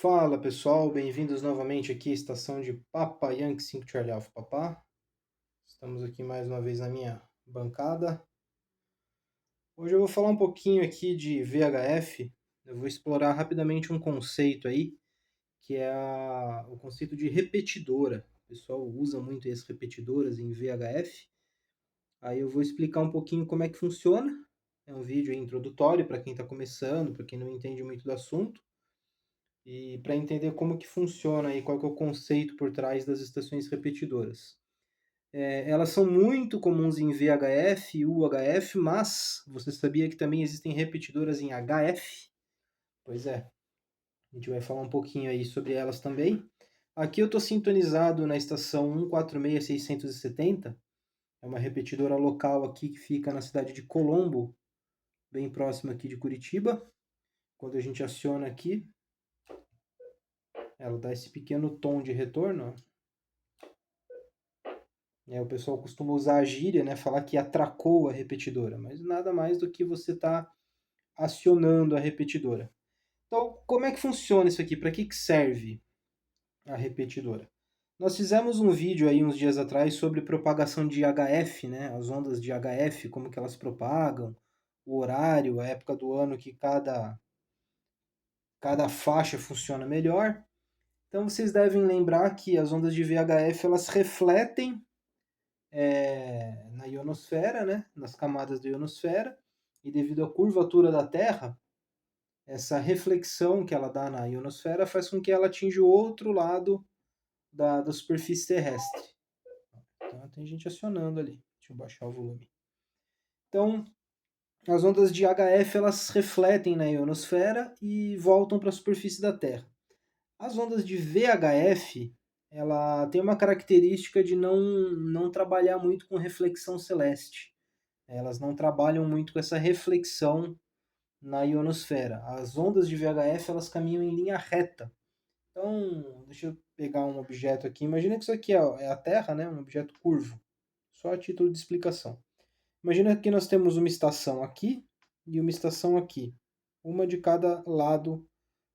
Fala pessoal, bem-vindos novamente aqui à estação de Papa Yankee 5 Charlie Alpha Papá. Estamos aqui mais uma vez na minha bancada. Hoje eu vou falar um pouquinho aqui de VHF. Eu vou explorar rapidamente um conceito aí, que é o conceito de repetidora. O pessoal usa muito as repetidoras em VHF. Aí eu vou explicar um pouquinho como é que funciona. É um vídeo introdutório para quem está começando, para quem não entende muito do assunto. E para entender como que funciona e qual que é o conceito por trás das estações repetidoras. Elas são muito comuns em VHF e UHF, mas você sabia que também existem repetidoras em HF? Pois é, a gente vai falar um pouquinho aí sobre elas também. Aqui eu estou sintonizado na estação 146670, é uma repetidora local aqui que fica na cidade de Colombo, bem próximo aqui de Curitiba. Quando a gente aciona aqui, ela dá esse pequeno tom de retorno. O pessoal costuma usar a gíria, né, falar que atracou a repetidora, mas nada mais do que você está acionando a repetidora. Então, como é que funciona isso aqui? Para que serve a repetidora? Nós fizemos um vídeo aí uns dias atrás sobre propagação de HF, né, as ondas de HF, como que elas propagam, o horário, a época do ano que cada faixa funciona melhor. Então, vocês devem lembrar que as ondas de VHF elas refletem na ionosfera, né, nas camadas da ionosfera, e devido à curvatura da Terra, essa reflexão que ela dá na ionosfera faz com que ela atinja o outro lado da superfície terrestre. Então tem gente acionando ali. Deixa eu baixar o volume. Então, as ondas de HF elas refletem na ionosfera e voltam para a superfície da Terra. As ondas de VHF ela tem uma característica de não trabalhar muito com reflexão celeste. Elas não trabalham muito com essa reflexão na ionosfera. As ondas de VHF elas caminham em linha reta. Então, deixa eu pegar um objeto aqui. Imagina que isso aqui é a Terra, né? Um objeto curvo. Só a título de explicação. Imagina que nós temos uma estação aqui e uma estação aqui. Uma de cada lado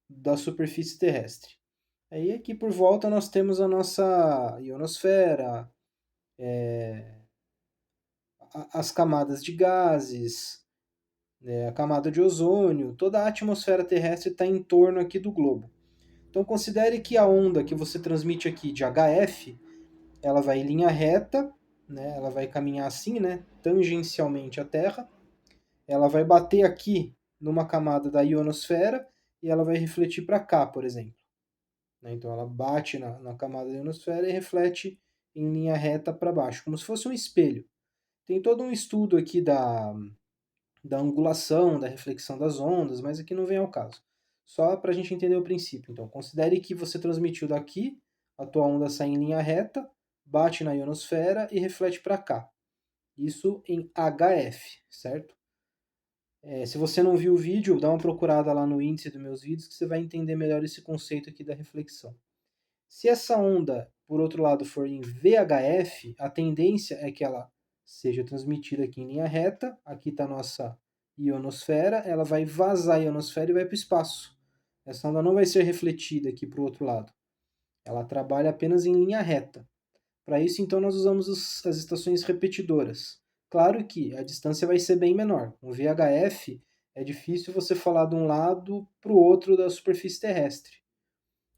da superfície terrestre. Aí aqui por volta nós temos a nossa ionosfera, as camadas de gases, a camada de ozônio, toda a atmosfera terrestre está em torno aqui do globo. Então considere que a onda que você transmite aqui de HF, ela vai em linha reta, né? Ela vai caminhar assim, né? Tangencialmente à Terra. Ela vai bater aqui numa camada da ionosfera e ela vai refletir para cá, por exemplo. Então ela bate na camada da ionosfera e reflete em linha reta para baixo, como se fosse um espelho. Tem todo um estudo aqui da angulação, da reflexão das ondas, mas aqui não vem ao caso. Só para a gente entender o princípio. Então, considere que você transmitiu daqui, a tua onda sai em linha reta, bate na ionosfera e reflete para cá. Isso em HF, certo? Se você não viu o vídeo, dá uma procurada lá no índice dos meus vídeos que você vai entender melhor esse conceito aqui da reflexão. Se essa onda, por outro lado, for em VHF, a tendência é que ela seja transmitida aqui em linha reta. Aqui está a nossa ionosfera, ela vai vazar a ionosfera e vai para o espaço. Essa onda não vai ser refletida aqui para o outro lado. Ela trabalha apenas em linha reta. Para isso, então, nós usamos as estações repetidoras. Claro que a distância vai ser bem menor. Com VHF, é difícil você falar de um lado para o outro da superfície terrestre.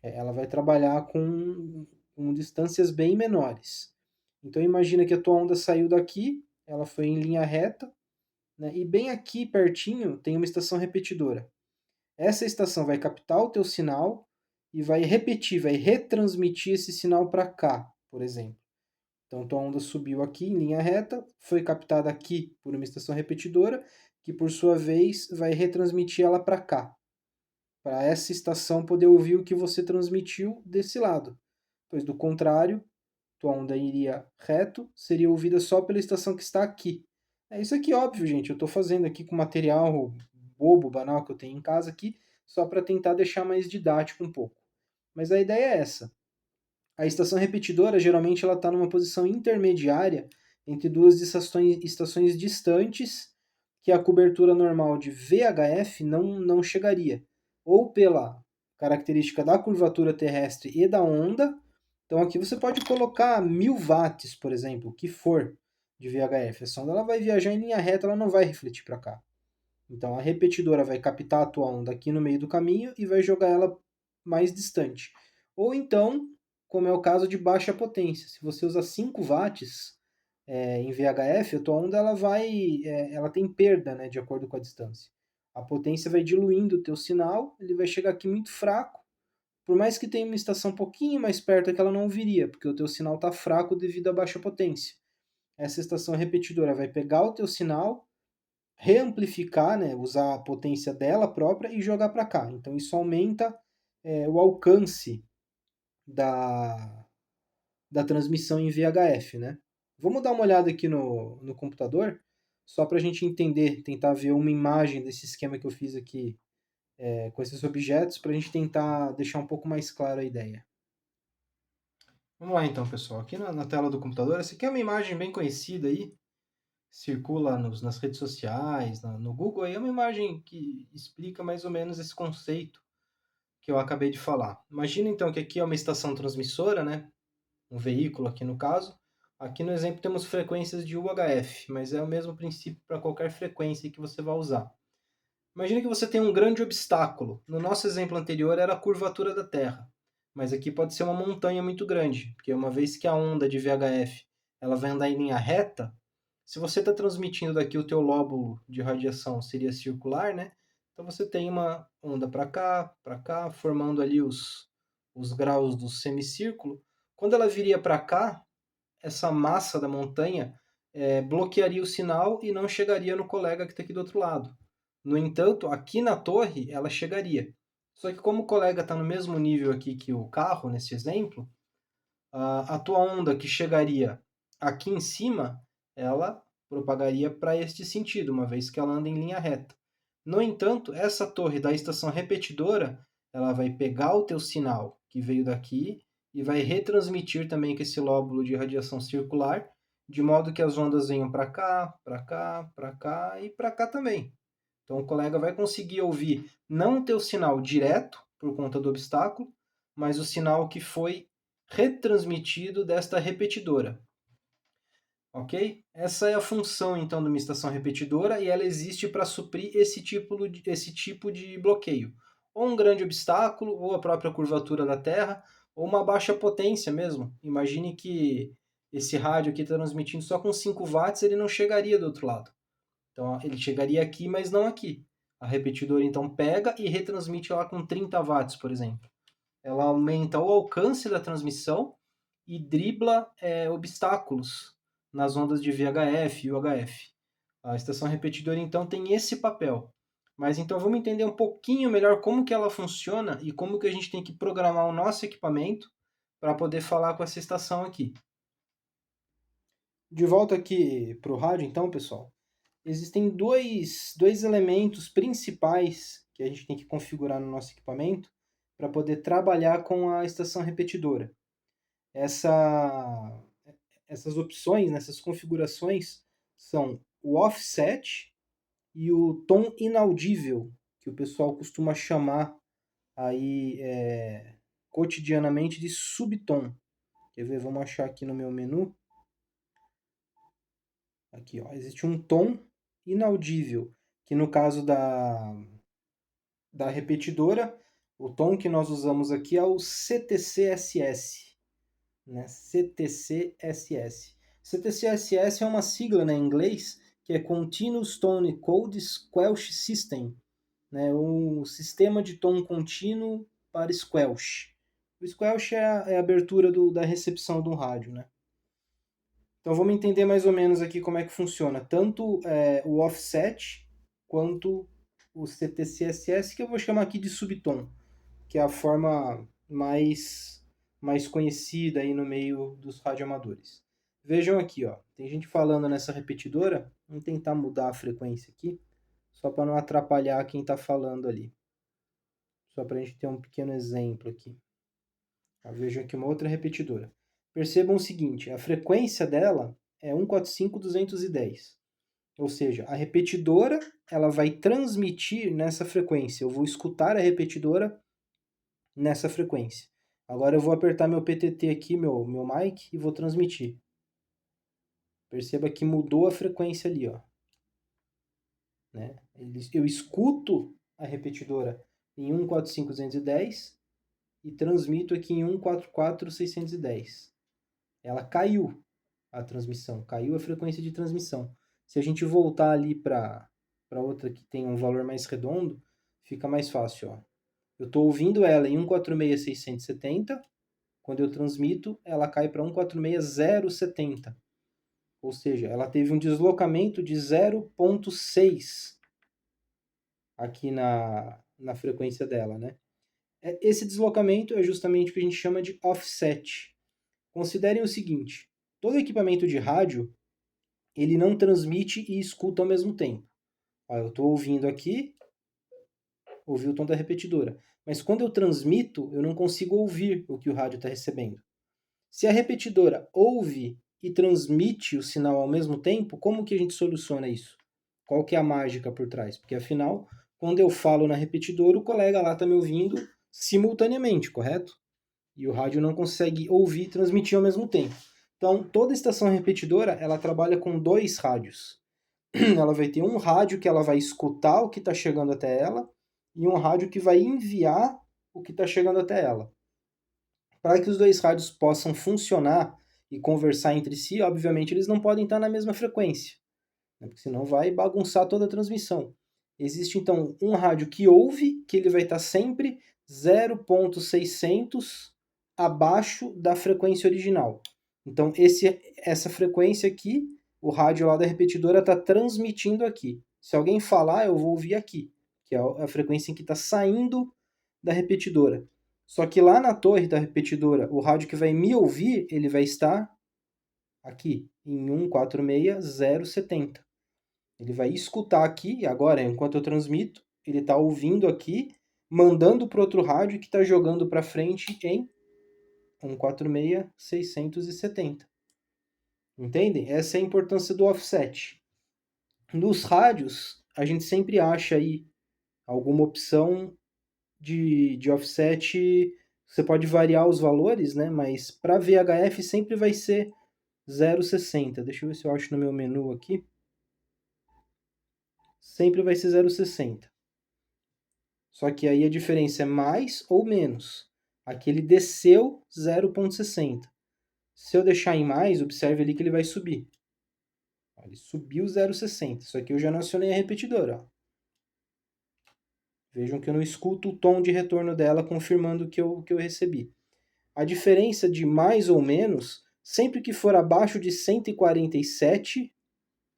Ela vai trabalhar com distâncias bem menores. Então imagina que a tua onda saiu daqui, ela foi em linha reta, né, e bem aqui pertinho tem uma estação repetidora. Essa estação vai captar o teu sinal e vai repetir, vai retransmitir esse sinal para cá, por exemplo. Então tua onda subiu aqui em linha reta, foi captada aqui por uma estação repetidora, que por sua vez vai retransmitir ela para cá, para essa estação poder ouvir o que você transmitiu desse lado. Pois do contrário, tua onda iria reto, seria ouvida só pela estação que está aqui. É isso aqui, óbvio, gente. Eu estou fazendo aqui com material bobo, banal que eu tenho em casa aqui, só para tentar deixar mais didático um pouco. Mas a ideia é essa. A estação repetidora, geralmente, ela está numa posição intermediária entre duas estações distantes que a cobertura normal de VHF não chegaria. Ou pela característica da curvatura terrestre e da onda. Então aqui você pode colocar 1000 watts, por exemplo, o que for de VHF. A sonda ela vai viajar em linha reta, ela não vai refletir para cá. Então a repetidora vai captar a tua onda aqui no meio do caminho e vai jogar ela mais distante. Ou então, como é o caso de baixa potência, se você usa 5 watts em VHF, a tua onda ela tem perda, né, de acordo com a distância. A potência vai diluindo o teu sinal, ele vai chegar aqui muito fraco. Por mais que tenha uma estação um pouquinho mais perto, é que ela não viria, porque o teu sinal está fraco devido à baixa potência. Essa estação repetidora vai pegar o teu sinal, reamplificar, né, usar a potência dela própria e jogar para cá. Então isso aumenta o alcance da transmissão em VHF, né? Vamos dar uma olhada aqui no computador, só para a gente entender, tentar ver uma imagem desse esquema que eu fiz aqui com esses objetos, para a gente tentar deixar um pouco mais clara a ideia. Vamos lá então, pessoal. Aqui na tela do computador, essa aqui é uma imagem bem conhecida aí, circula nas redes sociais, no Google, aí é uma imagem que explica mais ou menos esse conceito que eu acabei de falar. Imagina então que aqui é uma estação transmissora, né? Um veículo aqui no caso. Aqui no exemplo temos frequências de UHF, mas é o mesmo princípio para qualquer frequência que você vai usar. Imagina que você tem um grande obstáculo. No nosso exemplo anterior era a curvatura da Terra, mas aqui pode ser uma montanha muito grande, porque uma vez que a onda de VHF ela vai andar em linha reta, se você está transmitindo daqui o teu lóbulo de radiação seria circular, né? Então você tem uma onda para cá, formando ali os graus do semicírculo. Quando ela viria para cá, essa massa da montanha bloquearia o sinal e não chegaria no colega que está aqui do outro lado. No entanto, aqui na torre ela chegaria. Só que como o colega está no mesmo nível aqui que o carro, nesse exemplo, a tua onda que chegaria aqui em cima, ela propagaria para este sentido, uma vez que ela anda em linha reta. No entanto, essa torre da estação repetidora, ela vai pegar o teu sinal que veio daqui e vai retransmitir também com esse lóbulo de radiação circular, de modo que as ondas venham para cá, para cá, para cá e para cá também. Então o colega vai conseguir ouvir não o teu sinal direto, por conta do obstáculo, mas o sinal que foi retransmitido desta repetidora. Ok? Essa é a função então de uma estação repetidora e ela existe para suprir esse tipo de bloqueio. Ou um grande obstáculo, ou a própria curvatura da Terra, ou uma baixa potência mesmo. Imagine que esse rádio aqui está transmitindo só com 5 watts, ele não chegaria do outro lado. Então ele chegaria aqui, mas não aqui. A repetidora então pega e retransmite lá com 30 watts, por exemplo. Ela aumenta o alcance da transmissão e dribla obstáculos nas ondas de VHF e UHF. A estação repetidora então tem esse papel. Mas então vamos entender um pouquinho melhor como que ela funciona e como que a gente tem que programar o nosso equipamento para poder falar com essa estação aqui. De volta aqui para o rádio então, pessoal. Existem dois elementos principais que a gente tem que configurar no nosso equipamento para poder trabalhar com a estação repetidora. Essas opções, essas configurações são o offset e o tom inaudível, que o pessoal costuma chamar aí cotidianamente de subtom. Quer ver? Vamos achar aqui no meu menu. Aqui, ó, existe um tom inaudível, que no caso da repetidora, o tom que nós usamos aqui é o CTC-SS. Né? CTC-SS. CTC-SS é uma sigla, né, em inglês que é Continuous Tone Code Squelch System, né, um sistema de tom contínuo para squelch. O squelch é a abertura da recepção do rádio, né? Então vamos entender mais ou menos aqui como é que funciona tanto o offset quanto o CTC-SS, que eu vou chamar aqui de subtom, que é a forma mais conhecida aí no meio dos radioamadores. Vejam aqui, ó, tem gente falando nessa repetidora, vamos tentar mudar a frequência aqui, só para não atrapalhar quem está falando ali. Só para a gente ter um pequeno exemplo aqui. Vejam aqui uma outra repetidora. Percebam o seguinte, a frequência dela é 145.210. Ou seja, a repetidora ela vai transmitir nessa frequência. Eu vou escutar a repetidora nessa frequência. Agora eu vou apertar meu PTT aqui, meu mic, e vou transmitir. Perceba que mudou a frequência ali, ó. Né? Eu escuto a repetidora em 145.210 e transmito aqui em 144.610. Ela caiu a transmissão, caiu a frequência de transmissão. Se a gente voltar ali para outra que tem um valor mais redondo, fica mais fácil, ó. Eu estou ouvindo ela em 146.670, quando eu transmito, ela cai para 146.070. Ou seja, ela teve um deslocamento de 0,6 aqui na frequência dela, né? Esse deslocamento é justamente o que a gente chama de offset. Considerem o seguinte, todo equipamento de rádio, ele não transmite e escuta ao mesmo tempo. Ó, eu estou ouvindo aqui, ouvi o tom da repetidora. Mas quando eu transmito, eu não consigo ouvir o que o rádio está recebendo. Se a repetidora ouve e transmite o sinal ao mesmo tempo, como que a gente soluciona isso? Qual que é a mágica por trás? Porque afinal, quando eu falo na repetidora, o colega lá está me ouvindo simultaneamente, correto? E o rádio não consegue ouvir e transmitir ao mesmo tempo. Então, toda estação repetidora, ela trabalha com dois rádios. Ela vai ter um rádio que ela vai escutar o que está chegando até ela e um rádio que vai enviar o que está chegando até ela. Para que os dois rádios possam funcionar e conversar entre si, obviamente eles não podem estar na mesma frequência, né? Porque senão vai bagunçar toda a transmissão. Existe então um rádio que ouve, que ele vai estar sempre 0,600 abaixo da frequência original. Então essa frequência aqui, o rádio lá da repetidora está transmitindo aqui. Se alguém falar, eu vou ouvir aqui, que é a frequência em que está saindo da repetidora. Só que lá na torre da repetidora, o rádio que vai me ouvir, ele vai estar aqui, em 146.070. Ele vai escutar aqui, agora, enquanto eu transmito, ele está ouvindo aqui, mandando para outro rádio que está jogando para frente em 146.670. Entendem? Essa é a importância do offset. Nos rádios, a gente sempre acha aí alguma opção de offset. Você pode variar os valores, né? Mas para VHF sempre vai ser 0,60. Deixa eu ver se eu acho no meu menu aqui. Sempre vai ser 0,60. Só que aí a diferença é mais ou menos. Aqui ele desceu 0,60. Se eu deixar em mais, observe ali que ele vai subir. Ele subiu 0,60. Isso aqui eu já não acionei a repetidora. Ó. Vejam que eu não escuto o tom de retorno dela confirmando que eu recebi. A diferença de mais ou menos, sempre que for abaixo de 147,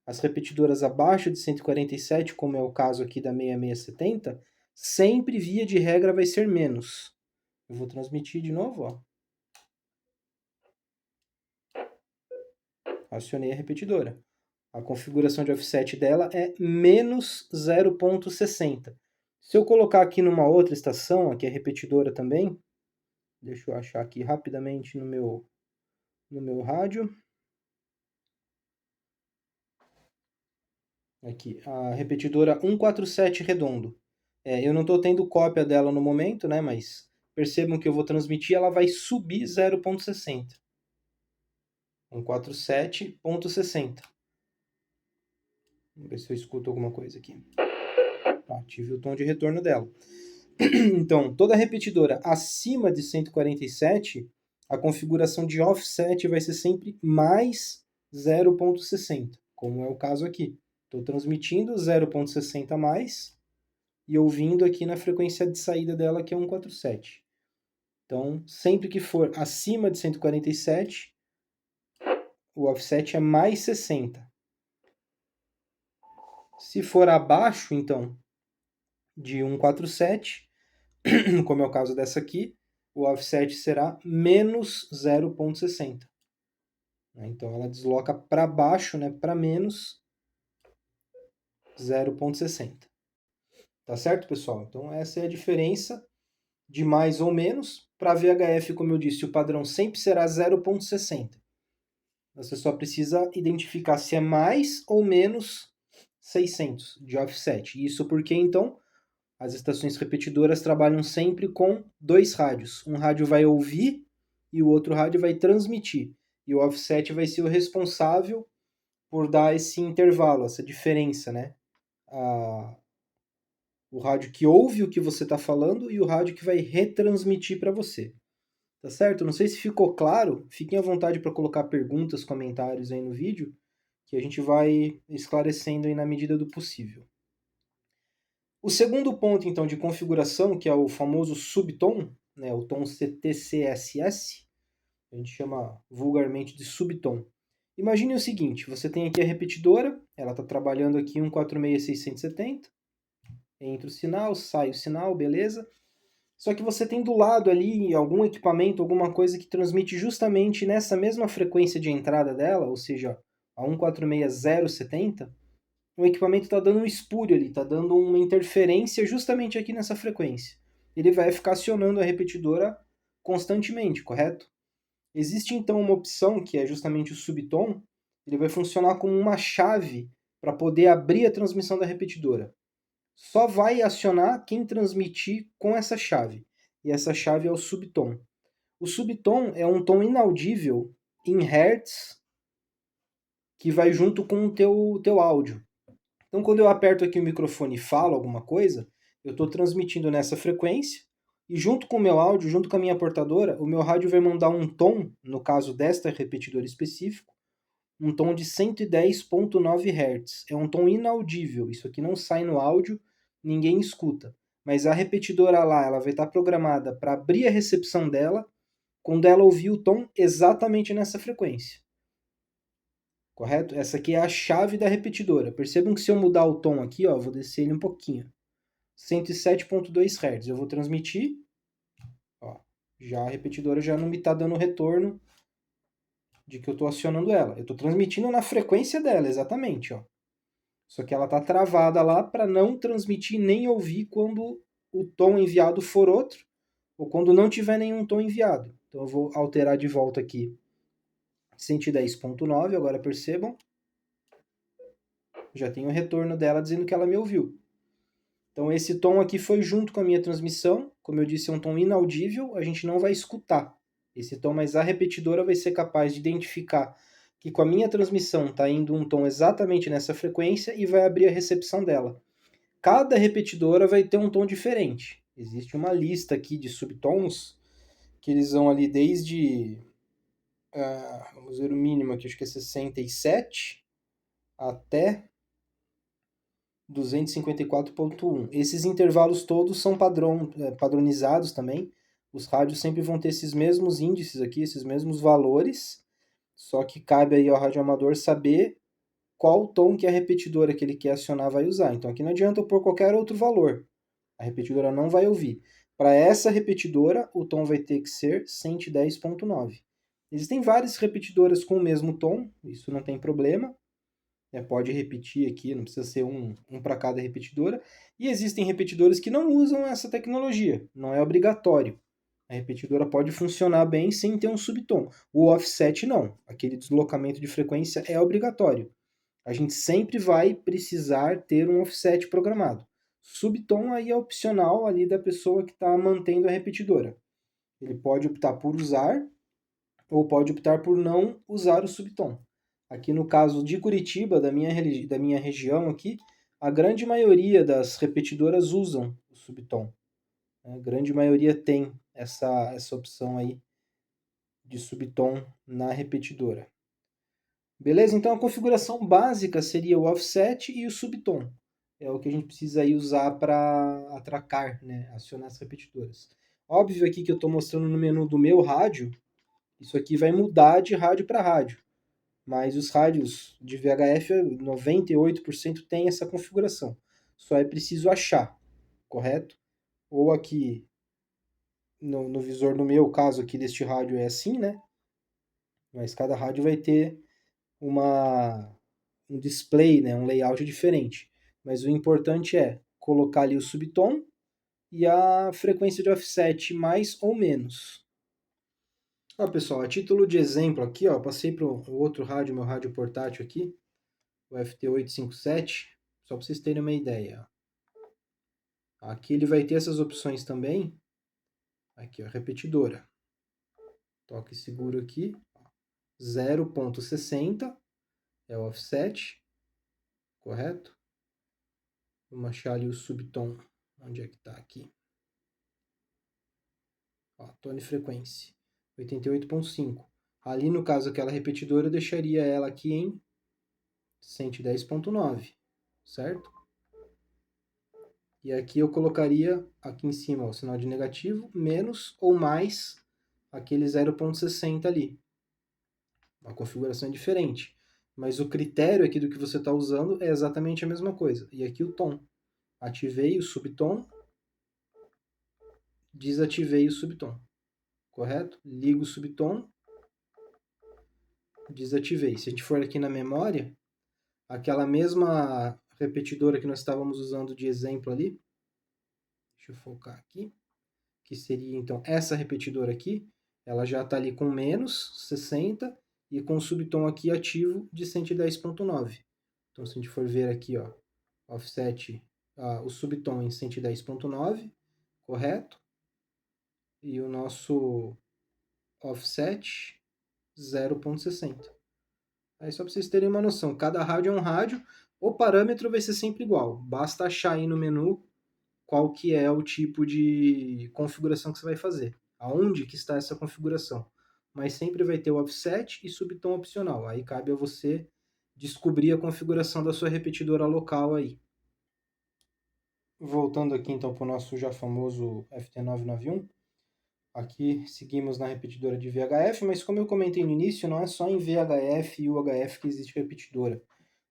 as repetidoras abaixo de 147, como é o caso aqui da 6670, sempre via de regra vai ser menos. Eu vou transmitir de novo, ó. Acionei a repetidora. A configuração de offset dela é menos 0,60. Se eu colocar aqui numa outra estação, aqui é repetidora também, deixa eu achar aqui rapidamente no meu rádio. Aqui, a repetidora 147 redondo. Eu não estou tendo cópia dela no momento, né? Mas percebam que eu vou transmitir, ela vai subir 0,60. 147.60. Vamos ver se eu escuto alguma coisa aqui. Tive o tom de retorno dela. Então, toda repetidora acima de 147, a configuração de offset vai ser sempre mais 0,60, como é o caso aqui. Estou transmitindo 0,60 a mais e ouvindo aqui na frequência de saída dela, que é 147. Então, sempre que for acima de 147, o offset é mais 60. Se for abaixo, então, de 147, como é o caso dessa aqui, o offset será menos 0,60. Então, ela desloca para baixo, né, para menos 0,60. Tá certo, pessoal? Então, essa é a diferença de mais ou menos. Para VHF, como eu disse, o padrão sempre será 0,60. Você só precisa identificar se é mais ou menos 600 de offset. Isso porque, então, as estações repetidoras trabalham sempre com dois rádios. Um rádio vai ouvir e o outro rádio vai transmitir. E o offset vai ser o responsável por dar esse intervalo, essa diferença, né? O rádio que ouve o que você está falando e o rádio que vai retransmitir para você. Tá certo? Não sei se ficou claro. Fiquem à vontade para colocar perguntas, comentários aí no vídeo, que a gente vai esclarecendo aí na medida do possível. O segundo ponto, então, de configuração, que é o famoso subtom, né, o tom CTCSS, a gente chama vulgarmente de subtom. Imagine o seguinte, você tem aqui a repetidora, ela está trabalhando aqui 146.670, entra o sinal, sai o sinal, beleza? Só que você tem do lado ali algum equipamento, alguma coisa que transmite justamente nessa mesma frequência de entrada dela, ou seja, a 146.070, o equipamento está dando um espúrio ali, está dando uma interferência justamente aqui nessa frequência. Ele vai ficar acionando a repetidora constantemente, correto? Existe então uma opção que é justamente o subtom, ele vai funcionar como uma chave para poder abrir a transmissão da repetidora. Só vai acionar quem transmitir com essa chave, e essa chave é o subtom. O subtom é um tom inaudível em hertz que vai junto com o teu áudio. Então, quando eu aperto aqui o microfone e falo alguma coisa, eu estou transmitindo nessa frequência e junto com o meu áudio, junto com a minha portadora, o meu rádio vai mandar um tom, no caso desta repetidora específico, um tom de 110.9 Hz. É um tom inaudível, isso aqui não sai no áudio, ninguém escuta. Mas a repetidora lá, ela vai estar programada para abrir a recepção dela quando ela ouvir o tom exatamente nessa frequência. Correto? Essa aqui é a chave da repetidora. Percebam que se eu mudar o tom aqui, ó, vou descer ele um pouquinho. 107.2 Hz. Eu vou transmitir. Ó, já a repetidora já não me está dando retorno de que eu estou acionando ela. Eu estou transmitindo na frequência dela, exatamente. Ó. Só que ela está travada lá para não transmitir nem ouvir quando o tom enviado for outro ou quando não tiver nenhum tom enviado. Então eu vou alterar de volta aqui 110.9, agora percebam. Já tem o retorno dela dizendo que ela me ouviu. Então esse tom aqui foi junto com a minha transmissão. Como eu disse, é um tom inaudível, a gente não vai escutar esse tom, mas a repetidora vai ser capaz de identificar que com a minha transmissão está indo um tom exatamente nessa frequência e vai abrir a recepção dela. Cada repetidora vai ter um tom diferente. Existe uma lista aqui de subtons que eles vão ali desde, vamos ver o mínimo aqui, acho que é 67 até 254.1. Esses intervalos todos são padronizados também. Os rádios sempre vão ter esses mesmos índices aqui, esses mesmos valores, só que cabe aí ao radioamador saber qual tom que a repetidora que ele quer acionar vai usar. Então aqui não adianta eu pôr qualquer outro valor. A repetidora não vai ouvir. Para essa repetidora, o tom vai ter que ser 110.9. Existem várias repetidoras com o mesmo tom, isso não tem problema. Pode repetir aqui, não precisa ser um para cada repetidora. E existem repetidores que não usam essa tecnologia, não é obrigatório. A repetidora pode funcionar bem sem ter um subtom. O offset não, aquele deslocamento de frequência é obrigatório. A gente sempre vai precisar ter um offset programado. Subtom aí é opcional ali da pessoa que está mantendo a repetidora. Ele pode optar por usar ou pode optar por não usar o subtom. Aqui no caso de Curitiba, da minha região aqui, a grande maioria das repetidoras usam o subtom. A grande maioria tem essa opção aí de subtom na repetidora. Beleza? Então a configuração básica seria o offset e o subtom. É o que a gente precisa aí usar para atracar, né? Acionar as repetidoras. Óbvio aqui que eu estou mostrando no menu do meu rádio, isso aqui vai mudar de rádio para rádio. Mas os rádios de VHF, 98% tem essa configuração. Só é preciso achar, correto? Ou aqui no visor, no meu caso aqui deste rádio é assim, né? Mas cada rádio vai ter um display, né? Um layout diferente. Mas o importante é colocar ali o subtom e a frequência de offset mais ou menos. Ó, pessoal, a título de exemplo aqui, ó, passei para o outro rádio, meu rádio portátil aqui, o FT857, só para vocês terem uma ideia. Aqui ele vai ter essas opções também. Aqui, ó, repetidora. Toque seguro aqui. 0,60 é o offset, correto? Vamos achar ali o subtom. Onde é que está aqui? Ó, tone e frequência. 88,5. Ali, no caso, aquela repetidora, eu deixaria ela aqui em 110,9, certo? E aqui eu colocaria aqui em cima ó, o sinal de negativo, menos ou mais aquele 0,60 ali. A configuração é diferente, mas o critério aqui do que você está usando é exatamente a mesma coisa. E aqui o tom. Ativei o subtom, desativei o subtom, correto? Ligo o subtom, desativei. Se a gente for aqui na memória, aquela mesma repetidora que nós estávamos usando de exemplo ali, deixa eu focar aqui, que seria então essa repetidora aqui, ela já está ali com menos 60 e com o subtom aqui ativo de 110,9. Então se a gente for ver aqui, ó, offset, o subtom em 110,9, correto? E o nosso offset 0,60. Aí só para vocês terem uma noção, cada rádio é um rádio, o parâmetro vai ser sempre igual. Basta achar aí no menu qual que é o tipo de configuração que você vai fazer. Aonde que está essa configuração. Mas sempre vai ter o offset e subtom opcional. Aí cabe a você descobrir a configuração da sua repetidora local aí. Voltando aqui então para o nosso já famoso FT991. Aqui seguimos na repetidora de VHF, mas como eu comentei no início, não é só em VHF e UHF que existe repetidora.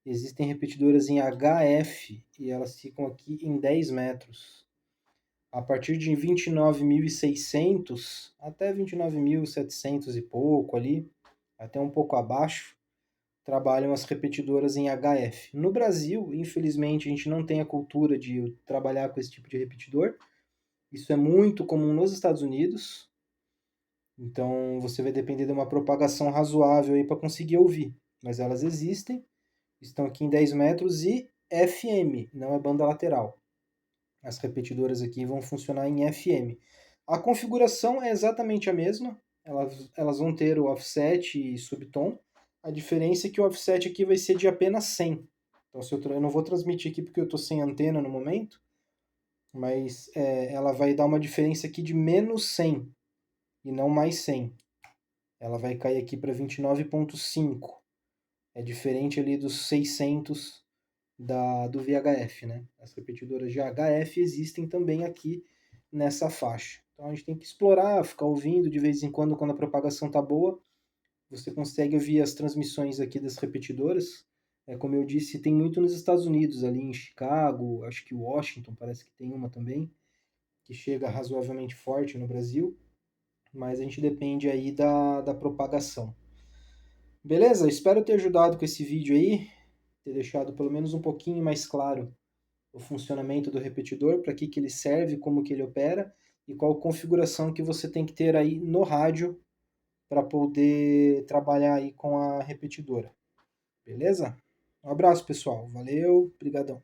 Existem repetidoras em HF e elas ficam aqui em 10 metros. A partir de 29.600 até 29.700 e pouco ali, até um pouco abaixo, trabalham as repetidoras em HF. No Brasil, infelizmente, a gente não tem a cultura de trabalhar com esse tipo de repetidor. Isso é muito comum nos Estados Unidos. Então, você vai depender de uma propagação razoável aí para conseguir ouvir. Mas elas existem, estão aqui em 10 metros e FM, não é banda lateral. As repetidoras aqui vão funcionar em FM. A configuração é exatamente a mesma, elas vão ter o offset e subtom. A diferença é que o offset aqui vai ser de apenas 100. Então, se eu não vou transmitir aqui porque eu estou sem antena no momento, mas ela vai dar uma diferença aqui de menos 100 e não mais 100. Ela vai cair aqui para 29,5. É diferente ali dos 600 do VHF, né? As repetidoras de HF existem também aqui nessa faixa. Então a gente tem que explorar, ficar ouvindo de vez em quando a propagação tá boa. Você consegue ouvir as transmissões aqui das repetidoras. Como eu disse, tem muito nos Estados Unidos, ali em Chicago, acho que Washington parece que tem uma também, que chega razoavelmente forte no Brasil, mas a gente depende aí da propagação. Beleza? Espero ter ajudado com esse vídeo aí, ter deixado pelo menos um pouquinho mais claro o funcionamento do repetidor, para que ele serve, como que ele opera e qual configuração que você tem que ter aí no rádio para poder trabalhar aí com a repetidora. Beleza? Um abraço, pessoal. Valeu, brigadão.